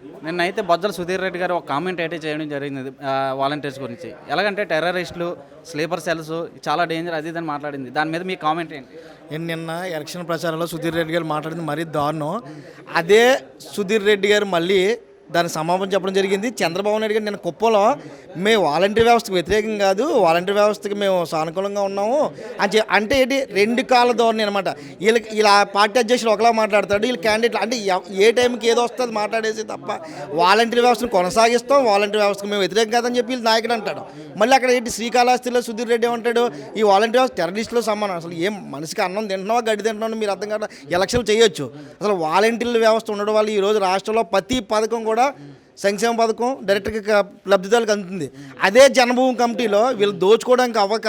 నిన్నైతే బొజ్జల సుధీర్ రెడ్డి గారు ఒక కామెంట్ అయితే చేయడం జరిగింది వాలంటీర్స్ గురించి. ఎలాగంటే టెర్రరిస్టులు, స్లీపర్ సెల్స్ చాలా డేంజర్ అది ఇదని మాట్లాడింది. దాని మీద మీ కామెంట్ ఏంటి? నిన్న ఎలక్షన్ ప్రచారంలో సుధీర్ రెడ్డి గారు మాట్లాడింది మరీ దారుణం. అదే సుధీర్ రెడ్డి గారు మళ్ళీ దానికి సమాపం చెప్పడం జరిగింది. చంద్రబాబు నాయుడు గారు నిన్న కుప్పలో మేము వాలంటీర్ వ్యవస్థకు వ్యతిరేకం కాదు, వాలంటీర్ వ్యవస్థకి మేము సానుకూలంగా ఉన్నాము అని అంటే ఏంటి, రెండు కాళ్ళ ధోరణి అనమాట. వీళ్ళకి ఇలా పార్టీ అధ్యక్షులు ఒకలా మాట్లాడతాడు, వీళ్ళు క్యాండిడేట్లు అంటే ఏ టైంకి ఏదో వస్తుంది మాట్లాడేసి తప్ప వాలంటీర్ వ్యవస్థను కొనసాగిస్తాం, వాలంటీర్ వ్యవస్థకు మేము వ్యతిరేకం కాదని చెప్పి వీళ్ళు నాయకుడు అంటాడు. మళ్ళీ అక్కడ ఏంటి శ్రీకాళహస్తిలో సుధీర్ రెడ్డి ఏమంటాడు, ఈ వాలంటీర్ వ్యవస్థ టెర్రరిస్టులో సమానం. అసలు ఏం మనిషికి అన్నం తింటున్నావా గడ్డి తింటున్నావు మీరు అర్థం కాదు. ఎలక్షన్లు చేయొచ్చు. అసలు వాలంటీర్ల వ్యవస్థ ఉండడం వల్ల ఈరోజు రాష్ట్రంలో ప్రతి పథకం కూడా సంక్షేమ పథకం డైరెక్ట్గా లబ్ధిదారులకు అందుతుంది. అదే జనభూమి కమిటీలో వీళ్ళు దోచుకోవడానికి అవ్వక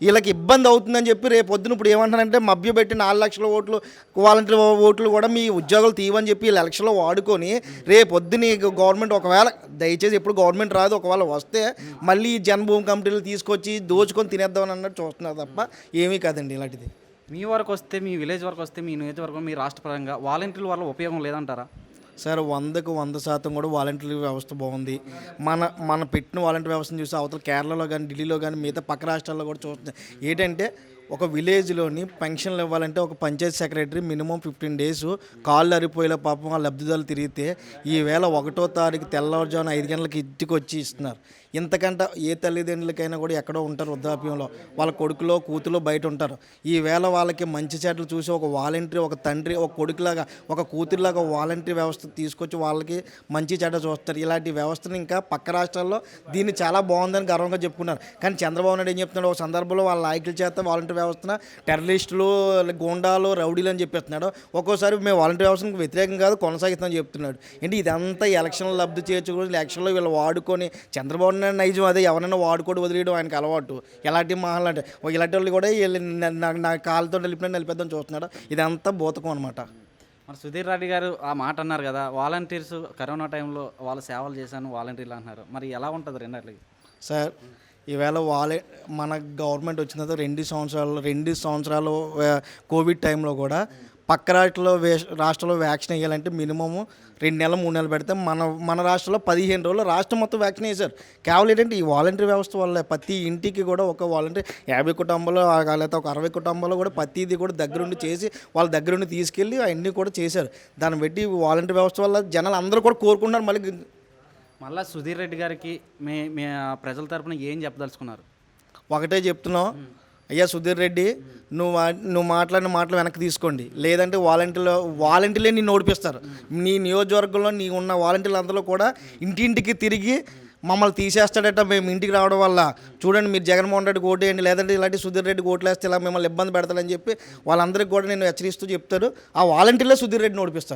వీళ్ళకి ఇబ్బంది అవుతుందని చెప్పి రేపు పొద్దున ఇప్పుడు ఏమంటారంటే మభ్యపెట్టి 4 లక్షల ఓట్లు వాలంటీర్ ఓట్లు కూడా మీ ఉద్యోగాలు తీయమని చెప్పి వీళ్ళు ఎలక్షన్లో వాడుకొని రేపు పొద్దున గవర్నమెంట్ ఒకవేళ దయచేసి ఎప్పుడు గవర్నమెంట్ రాదు, ఒకవేళ వస్తే మళ్ళీ ఈ జనభూమి కమిటీలు తీసుకొచ్చి దోచుకొని తినేద్దామని అన్నట్టు చూస్తున్నారు తప్ప ఏమీ కాదండి ఇలాంటిది. మీ వరకు వస్తే, మీ విలేజ్ వరకు వస్తే, మీ నియోజకవర్గం, మీ రాష్ట్ర పరంగా వాలంటీర్ల వల్ల ఉపయోగం లేదంటారా? సార్ 100కు 100% కూడా వాలంటీర్ వ్యవస్థ బాగుంది. మన పెట్టిన వాలంటీర్ వ్యవస్థను చూసి అవతల కేరళలో కానీ ఢిల్లీలో కానీ మిగతా పక్క రాష్ట్రాల్లో కూడా చూస్తుంది. ఏంటంటే ఒక విలేజ్లోని పెన్షన్లు ఇవ్వాలంటే ఒక పంచాయతీ సెక్రటరీ మినిమం 15 డేస్ కాళ్ళు అరిపోయేలా పాపం ఆ లబ్ధిదారులు తిరిగితే ఈవేళ 1వ తారీఖు తెల్లవారుజామున 5 గంటలకి ఇంటికి వచ్చి ఇస్తున్నారు. ఇంతకంటే ఏ తల్లిదండ్రులకైనా కూడా ఎక్కడో ఉంటారు వృద్ధాప్యంలో, వాళ్ళ కొడుకులో కూతులో బయట ఉంటారు. ఈవేళ వాళ్ళకి మంచి చెట్లు చూసి ఒక వాలంటీర్, ఒక తండ్రి, ఒక కొడుకులాగా, ఒక కూతురులాగా వాలంటీర్ వ్యవస్థ తీసుకొచ్చి వాళ్ళకి మంచి చెడ్డ చూస్తారు. ఇలాంటి వ్యవస్థను ఇంకా పక్క రాష్ట్రాల్లో దీన్ని చాలా బాగుందని గర్వంగా చెప్పుకున్నారు. కానీ చంద్రబాబు నాయుడు ఏం చెప్తున్నాడు, ఒక సందర్భంలో వాళ్ళ నాయకుల చేత వాలంటీర్ వ్యవస్థను టెర్రరిస్టులు, గూండాలు, రౌడీలు అని చెప్పేస్తున్నాడు. ఒక్కోసారి మేము వాలంటీర్ వ్యవస్థకు వ్యతిరేకం కాదు కొనసాగిస్తామని చెప్తున్నాడు. ఏంటి ఇదంతా ఎలక్షన్లో లబ్ధి చేర్చుకుని ఎలక్షన్లో వీళ్ళు వాడుకొని చంద్రబాబు నైజం అదే ఎవరైనా వాడుకోడు వదిలేయడం ఆయనకు అలవాటు. ఎలాంటి మహాలు అంటే ఇలాంటి వాళ్ళు కూడా నా కాళ్ళతో నిలిపేద్దాం చూస్తున్నాడు. ఇదంతా బూతకం అనమాట. మరి సుధీర్ రెడ్డి గారు ఆ మాట అన్నారు కదా, వాలంటీర్స్ కరోనా టైంలో వాళ్ళ సేవలు చేశాను వాలంటీర్లు అంటున్నారు. మరి ఎలా ఉంటుంది రెండట్లకి? సార్ ఈవేళ మన గవర్నమెంట్ వచ్చిన తర్వాత 2 సంవత్సరాలు కోవిడ్ టైంలో కూడా పక్క రాష్ట్రంలో వ్యాక్సిన్ వేయాలంటే మినిమము 2 నెలలు 3 నెలలు పెడితే మన రాష్ట్రంలో 15 రోజుల్లో రాష్ట్రం మొత్తం వ్యాక్సిన్ వేశారు. కేవలం ఏంటంటే ఈ వాలంటీర్ వ్యవస్థ వల్ల ప్రతి ఇంటికి కూడా ఒక వాలంటీర్ 50 కుటుంబాలు లేకపోతే ఒక 60 కుటుంబాలు కూడా ప్రతిదీ కూడా దగ్గరుండి చేసి వాళ్ళ దగ్గరుండి తీసుకెళ్ళి అవన్నీ కూడా చేశారు. దాన్ని బట్టి వాలంటీర్ వ్యవస్థ వల్ల జనాలు అందరూ కూడా కోరుకుంటున్నారు. మళ్ళీ సుధీర్ రెడ్డి గారికి మీ ప్రజల తరపున ఏం చెప్పదలుచుకున్నారు? ఒకటే చెప్తున్నాం, అయ్యా సుధీర్ రెడ్డి, నువ్వు మాట్లాడిన మాటలు వెనక్కి తీసుకోండి. లేదంటే వాలంటీర్లే నిన్ను ఓడిపిస్తారు. నీ నియోజకవర్గంలో నీ ఉన్న వాలంటీర్లు అందరూ కూడా ఇంటింటికి తిరిగి మమ్మల్ని తీసేస్తాడట మేము ఇంటికి రావడం వల్ల. చూడండి మీరు జగన్మోహన్ రెడ్డికి ఓటేయండి, లేదంటే ఇలాంటి సుధీర్ రెడ్డికి ఓట్లేస్తే ఇలా మిమ్మల్ని ఇబ్బంది పెడతాడని చెప్పి వాళ్ళందరికీ కూడా నేను హెచ్చరిస్తూ చెప్తారు. ఆ వాలంటీర్లే సుధీర్ రెడ్డిని ఓడిపిస్తారు.